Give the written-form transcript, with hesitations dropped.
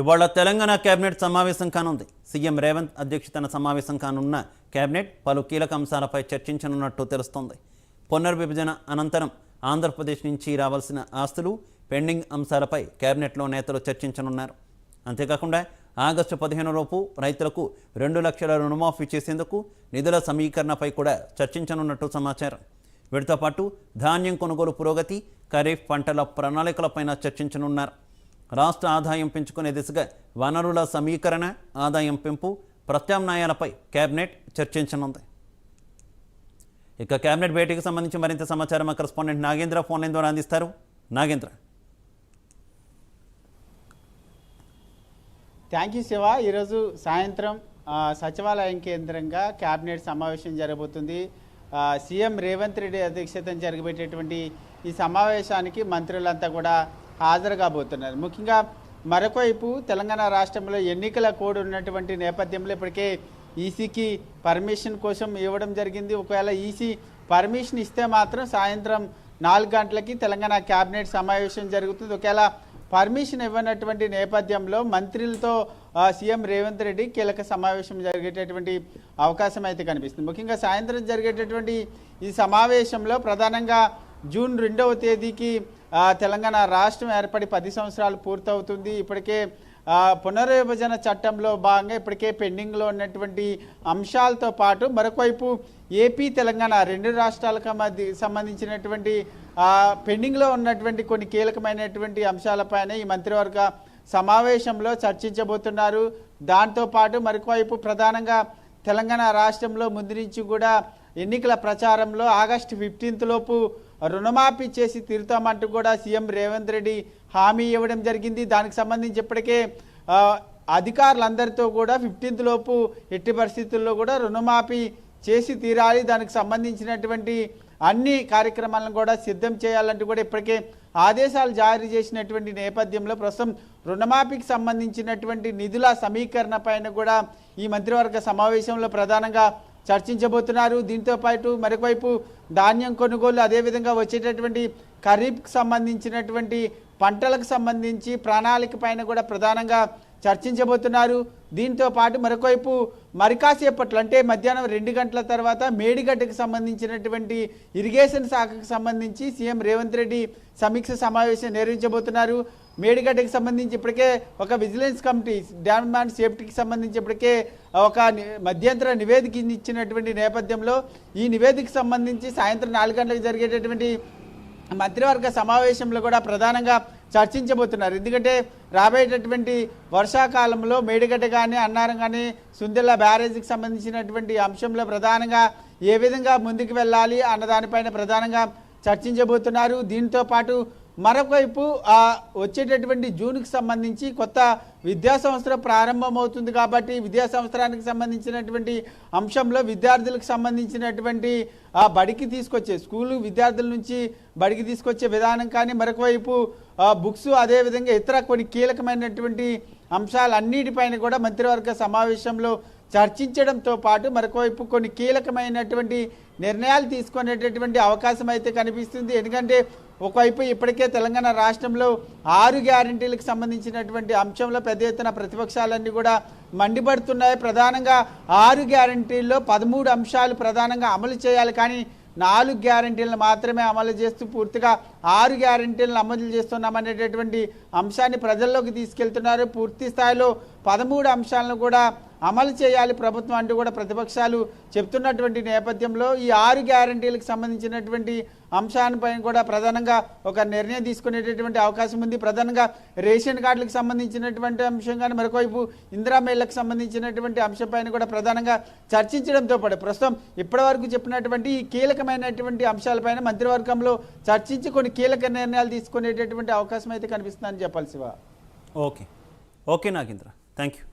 ఇవాళ తెలంగాణ కేబినెట్ సమావేశం కానుంది. సీఎం రేవంత్ అధ్యక్షతన సమావేశం కానున్న కేబినెట్ పలు కీలక అంశాలపై చర్చించనున్నట్టు తెలుస్తోంది. పునర్విభజన అనంతరం ఆంధ్రప్రదేశ్ నుంచి రావాల్సిన ఆస్తులు, పెండింగ్ అంశాలపై కేబినెట్లో నేతలు చర్చించనున్నారు. అంతేకాకుండా ఆగస్టు 15 లోపు రైతులకు 2 లక్షల రుణమాఫీ చేసేందుకు నిధుల సమీకరణపై కూడా చర్చించనున్నట్టు సమాచారం. వీటితో పాటు ధాన్యం కొనుగోలు పురోగతి, ఖరీఫ్ పంటల ప్రణాళికలపైన చర్చించనున్నారు. రాష్ట్ర ఆదాయం పెంచుకునే దిశగా వనరుల సమీకరణ, ఆదాయం పెంపు, ప్రత్యామ్నాయాలపై కేబినెట్ చర్చించనుంది. ఇక కేబినెట్ భేటీకి సంబంధించి మరింత సమాచారం మా కరెస్పాండెంట్ నాగేంద్ర ఫోన్ లైన్ ద్వారా అందిస్తారు. నాగేంద్ర. Thank you Shiva. ఈరోజు సాయంత్రం సచివాలయం కేంద్రంగా కేబినెట్ సమావేశం జరగబోతుంది. సీఎం రేవంత్ రెడ్డి అధ్యక్షతన జరగబెట్టేటువంటి ఈ సమావేశానికి మంత్రులంతా కూడా హాజరు కాబోతున్నారు. ముఖ్యంగా మరొకవైపు తెలంగాణ రాష్ట్రంలో ఎన్నికల కోడ్ ఉన్నటువంటి నేపథ్యంలో ఇప్పటికే ఈసీకి పర్మిషన్ కోసం ఇవ్వడం జరిగింది. ఒకవేళ ఈసీ పర్మిషన్ ఇస్తే మాత్రం సాయంత్రం 4 గంటలకి తెలంగాణ కేబినెట్ సమావేశం జరుగుతుంది. ఒకవేళ పర్మిషన్ ఇవ్వనటువంటి నేపథ్యంలో మంత్రులతో సీఎం రేవంత్ రెడ్డి కీలక సమావేశం జరిగేటటువంటి అవకాశం అయితే కనిపిస్తుంది. ముఖ్యంగా సాయంత్రం జరిగేటటువంటి ఈ సమావేశంలో ప్రధానంగా జూన్ 2వ తేదీకి తెలంగాణ రాష్ట్రం ఏర్పడి 10 సంవత్సరాలు పూర్తవుతుంది. ఇప్పటికే పునర్విభజన చట్టంలో భాగంగా ఇప్పటికే పెండింగ్లో ఉన్నటువంటి అంశాలతో పాటు మరొకవైపు ఏపీ తెలంగాణ 2 రాష్ట్రాలకు సంబంధించినటువంటి పెండింగ్లో ఉన్నటువంటి కొన్ని కీలకమైనటువంటి అంశాలపైన ఈ మంత్రివర్గ సమావేశంలో చర్చించబోతున్నారు. దాంతోపాటు మరొకవైపు ప్రధానంగా తెలంగాణ రాష్ట్రంలో ముందు నుంచి కూడా ఎన్నికల ప్రచారంలో ఆగస్టు 15 లోపు రుణమాఫీ చేసి తీరుతామంటూ కూడా సీఎం రేవంత్ రెడ్డి హామీ ఇవ్వడం జరిగింది. దానికి సంబంధించి ఇప్పటికే అధికారులందరితో కూడా 15 లోపు ఎట్టి పరిస్థితుల్లో కూడా రుణమాఫీ చేసి తీరాలి, దానికి సంబంధించినటువంటి అన్ని కార్యక్రమాలను కూడా సిద్ధం చేయాలంటూ కూడా ఇప్పటికే ఆదేశాలు జారీ చేసినటువంటి నేపథ్యంలో ప్రస్తుతం రుణమాఫీకి సంబంధించినటువంటి నిధుల సమీకరణ పైన కూడా ఈ మంత్రివర్గ సమావేశంలో ప్రధానంగా చర్చించబోతున్నారు. దీంతో పాటు మరొకవైపు ధాన్యం కొనుగోలు, అదేవిధంగా వచ్చేటటువంటి ఖరీఫ్కి సంబంధించినటువంటి పంటలకు సంబంధించి ప్రణాళిక పైన కూడా ప్రధానంగా చర్చించబోతున్నారు. దీంతో పాటు మరొకవైపు మరికాసేపట్లో అంటే మధ్యాహ్నం 2 గంటల తర్వాత మేడిగడ్డకు సంబంధించినటువంటి ఇరిగేషన్ శాఖకు సంబంధించి సీఎం రేవంత్ రెడ్డి సమీక్ష సమావేశం నిర్వహించబోతున్నారు. మేడిగడ్డకి సంబంధించి ఇప్పటికే ఒక విజిలెన్స్ కమిటీ, డ్యామ్ అండ్ సేఫ్టీకి సంబంధించి ఇప్పటికే ఒక మధ్యంతర నివేదిక ఇచ్చినటువంటి నేపథ్యంలో ఈ నివేదికకు సంబంధించి సాయంత్రం 4 గంటలకు జరిగేటటువంటి మంత్రివర్గ సమావేశంలో కూడా ప్రధానంగా చర్చించబోతున్నారు. ఎందుకంటే రాబోయేటటువంటి వర్షాకాలంలో మేడిగడ్డ కానీ, అన్నారం కానీ, సుందెల్ల బ్యారేజీకి సంబంధించినటువంటి అంశంలో ప్రధానంగా ఏ విధంగా ముందుకు వెళ్ళాలి అన్న దానిపైన ప్రధానంగా చర్చించబోతున్నారు. దీంతో పాటు మరొకవైపు వచ్చేటటువంటి జూన్కి సంబంధించి కొత్త విద్యా సంవత్సరం ప్రారంభమవుతుంది కాబట్టి విద్యా సంవత్సరానికి సంబంధించినటువంటి అంశంలో విద్యార్థులకు సంబంధించినటువంటి బడికి తీసుకొచ్చే స్కూలు విద్యార్థుల నుంచి బడికి తీసుకొచ్చే విధానం కానీ, మరొకవైపు బుక్స్, అదేవిధంగా ఇతర కొన్ని కీలకమైనటువంటి అంశాలన్నిటిపైన కూడా మంత్రివర్గ సమావేశంలో చర్చించడంతో పాటు మరొకవైపు కొన్ని కీలకమైనటువంటి నిర్ణయాలు తీసుకునేటటువంటి అవకాశం అయితే కనిపిస్తుంది. ఎందుకంటే ఒకవైపు ఇప్పటికే తెలంగాణ రాష్ట్రంలో 6 గ్యారంటీలకు సంబంధించినటువంటి అంశంలో పెద్ద ఎత్తున ప్రతిపక్షాలన్నీ కూడా మండిపడుతున్నాయి. ప్రధానంగా 6 గ్యారంటీల్లో 13 అంశాలు ప్రధానంగా అమలు చేయాలి, కానీ 4 గ్యారంటీలను మాత్రమే అమలు చేస్తూ పూర్తిగా 6 గ్యారంటీలను అమలు చేస్తున్నామనేటటువంటి అంశాన్ని ప్రజల్లోకి తీసుకెళ్తున్నారు. పూర్తి స్థాయిలో 13 అంశాలను కూడా అమలు చేయాలి ప్రభుత్వం అంటూ కూడా ప్రతిపక్షాలు చెప్తున్నటువంటి నేపథ్యంలో ఈ 6 గ్యారంటీలకు సంబంధించినటువంటి అంశాలపైన కూడా ప్రధానంగా ఒక నిర్ణయం తీసుకునేటటువంటి అవకాశం ఉంది. ప్రధానంగా రేషన్ కార్డులకు సంబంధించినటువంటి అంశం కానీ, మరొకవైపు ఇందిరా మహిళలకు సంబంధించినటువంటి అంశంపైన కూడా ప్రధానంగా చర్చించడంతో పాటు ప్రస్తుతం ఇప్పటివరకు చెప్పినటువంటి ఈ కీలకమైనటువంటి అంశాలపైన మంత్రివర్గంలో చర్చించి కొన్ని కీలక నిర్ణయాలు తీసుకునేటటువంటి అవకాశం అయితే కనిపిస్తుందని చెప్పాలి Shiva. Okay Nagendra, thank you.